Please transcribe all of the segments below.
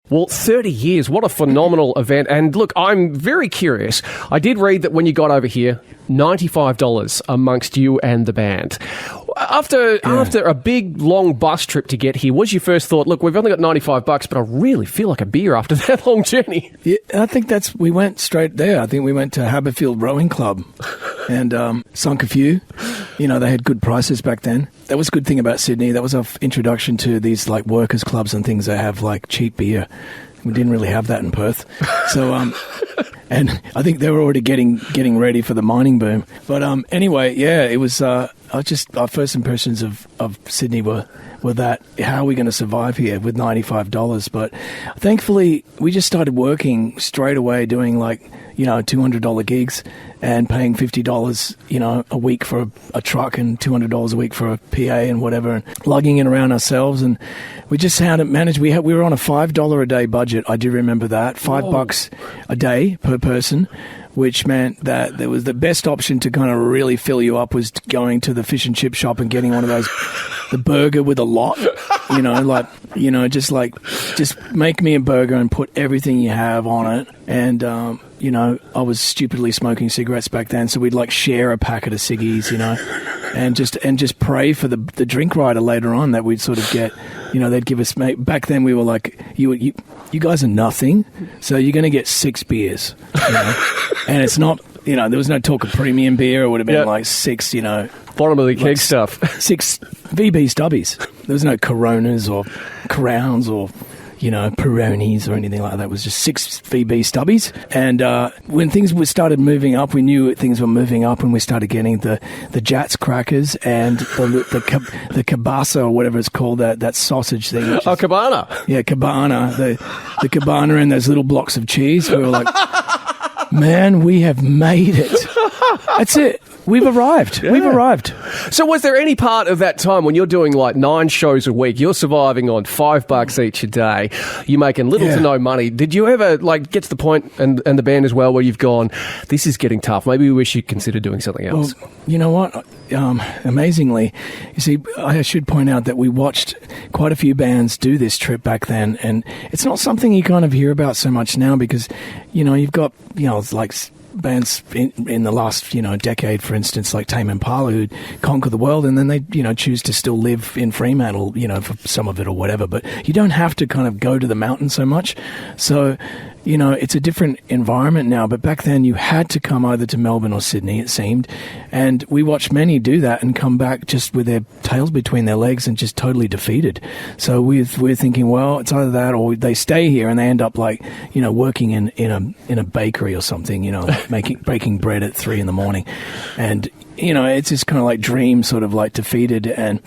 Well, 30 years, what a phenomenal event. And look, I'm very curious. I did read that when you got over here, $95 amongst you and the band. After a big, long bus trip to get here, was your first thought, look, we've only got $95, but I really feel like a beer after that long journey? Yeah, I think we went straight there. I think we went to Haberfield Rowing Club and sunk a few. You know, they had good prices back then. That was a good thing about Sydney. That was our introduction to these like workers' clubs and things that have like cheap beer. We didn't really have that in Perth. So, and I think they were already getting ready for the mining boom. But anyway, yeah, it was our first impressions of Sydney were that, how are we going to survive here with $95? But thankfully, we just started working straight away, doing like, you know, $200 gigs and paying $50, you know, a week for a truck and $200 a week for a PA and whatever, and lugging it around ourselves. And we just had it managed. We were on a $5 a day budget. I do remember that. $5 a day per person, which meant that there was the best option to kind of really fill you up was going to the fish and chip shop and getting one of those, the burger with a lot, you know, like, you know, just make me a burger and put everything you have on it. And, you know, I was stupidly smoking cigarettes back then, so we'd like share a packet of ciggies, you know, and just pray for the drink rider later on that we'd sort of get, you know, they'd give us, back then we were like, you guys are nothing, so you're going to get 6 beers, you know? And it's not, you know, there was no talk of premium beer. It would have been like 6, you know. Bottom of the keg stuff. 6 VB stubbies. There was no Coronas or Crowns or, you know, Peronis or anything like that. It was just 6 VB stubbies. And when things started moving up, we knew things were moving up, and we started getting the Jats crackers and the kielbasa or whatever it's called, that sausage thing. Oh, cabana. Yeah, cabana. The cabana and those little blocks of cheese. We were like, man, we have made it. That's it. We've arrived. Yeah. We've arrived. So was there any part of that time when you're doing like 9 shows a week, you're surviving on $5 each a day, you're making little to no money, did you ever like get to the point, and the band as well, where you've gone, this is getting tough, maybe we should consider doing something else? Well, you know what? Amazingly, you see, I should point out that we watched quite a few bands do this trip back then, and it's not something you kind of hear about so much now because, you know, you've got, you know, like bands in the last, you know, decade, for instance, like Tame Impala, who conquer the world, and then they, you know, choose to still live in Fremantle, you know, for some of it or whatever. But you don't have to kind of go to the mountain so much. So, you know, it's a different environment now. But back then you had to come either to Melbourne or Sydney, it seemed. And we watched many do that and come back just with their tails between their legs and just totally defeated. So we're thinking, well, it's either that or they stay here and they end up like, you know, working in a bakery or something, you know, breaking bread at 3 a.m. And, you know, it's just kind of like dream sort of like defeated. And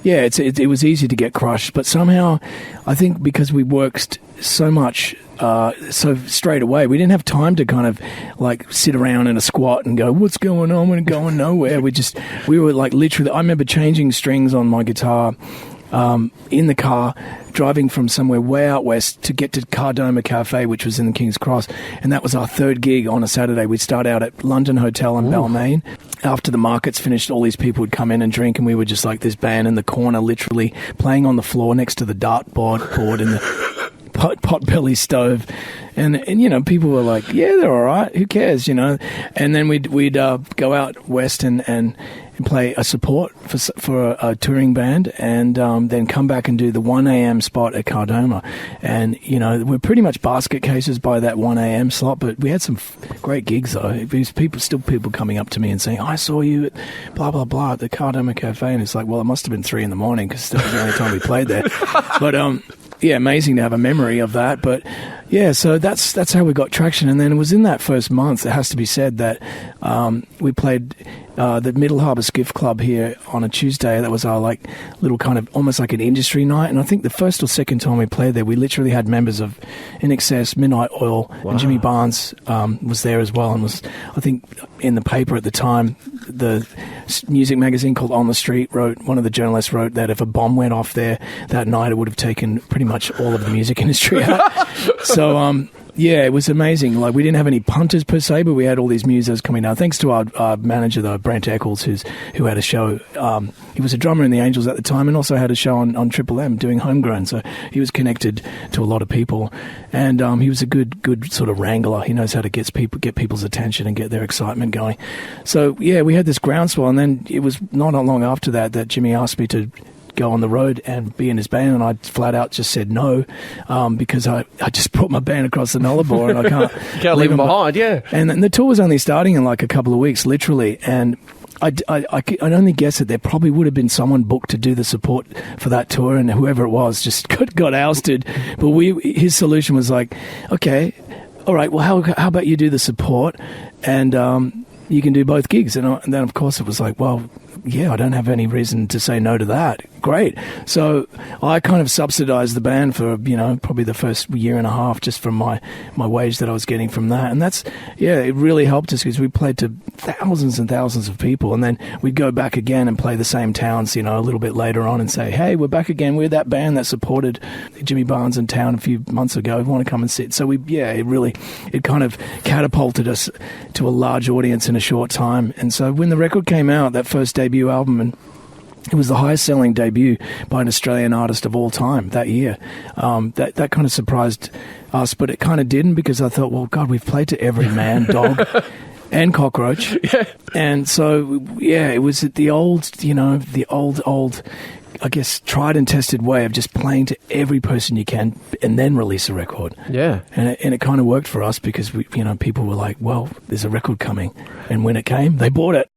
yeah, it was easy to get crushed. But somehow I think because we worked so much so straight away, we didn't have time to kind of like sit around in a squat and go, what's going on? We're going nowhere. We were like literally, I remember changing strings on my guitar in the car, driving from somewhere way out west to get to Cardoma Cafe, which was in the King's Cross. And that was our 3rd gig on a Saturday. We'd start out at London Hotel in Balmain. After the markets finished, all these people would come in and drink, and we were just like this band in the corner, literally playing on the floor next to the dartboard in the potbelly stove. And you know, people were like, yeah, they're all right, who cares, you know? And then we'd go out west and play a support for a touring band, and then come back and do the 1 a.m. spot at Cardoma. And, you know, we're pretty much basket cases by that 1 a.m. slot, but we had some great gigs, though. There's people coming up to me and saying, I saw you at blah, blah, blah at the Cardoma Cafe. And it's like, well, it must have been 3 a.m. because that was the only time we played there. But, yeah, amazing to have a memory of that. But yeah, so that's how we got traction. And then it was in that first month, it has to be said, that we played the Middle Harbour Skiff Club here on a Tuesday. That was our like little kind of almost like an industry night. And I think the first or second time we played there, we literally had members of In Excess, Midnight Oil, and Jimmy Barnes was there as well, and was, I think, in the paper at the time. The music magazine called On the Street one of the journalists wrote that if a bomb went off there that night, it would have taken pretty much all of the music industry out. So Yeah, it was amazing. Like, we didn't have any punters per se, but we had all these musos coming down. Thanks to our manager, though, Brent Eccles, who had a show. He was a drummer in the Angels at the time and also had a show on Triple M doing Homegrown. So he was connected to a lot of people. And he was a good sort of wrangler. He knows how to get people's attention and get their excitement going. So, yeah, we had this groundswell. And then it was not long after that Jimmy asked me to go on the road and be in his band, and I flat out just said no, because I just brought my band across the Nullarbor and I can't leave them behind, yeah. And the tour was only starting in like a couple of weeks, literally, and I'd only guess that there probably would have been someone booked to do the support for that tour, and whoever it was just got ousted. But his solution was like, okay, all right, well, how about you do the support, and you can do both gigs. And then, of course, it was like, well, yeah, I don't have any reason to say no to that. Great. So I kind of subsidized the band for, probably the first year and a half just from my wage that I was getting from that. And it really helped us because we played to thousands and thousands of people. And then we'd go back again and play the same towns, a little bit later on and say, hey, we're back again. We're that band that supported Jimmy Barnes in town a few months ago. We want to come and sit. So it kind of catapulted us to a large audience in a short time. And so when the record came out, that first debut album, and it was the highest selling debut by an Australian artist of all time that year. That kind of surprised us, but it kind of didn't, because I thought, well, God, we've played to every man, dog, and cockroach. Yeah. And so, yeah, it was the old, I guess, tried and tested way of just playing to every person you can and then release a record. Yeah. And it kind of worked for us because people were like, well, there's a record coming. And when it came, they bought it.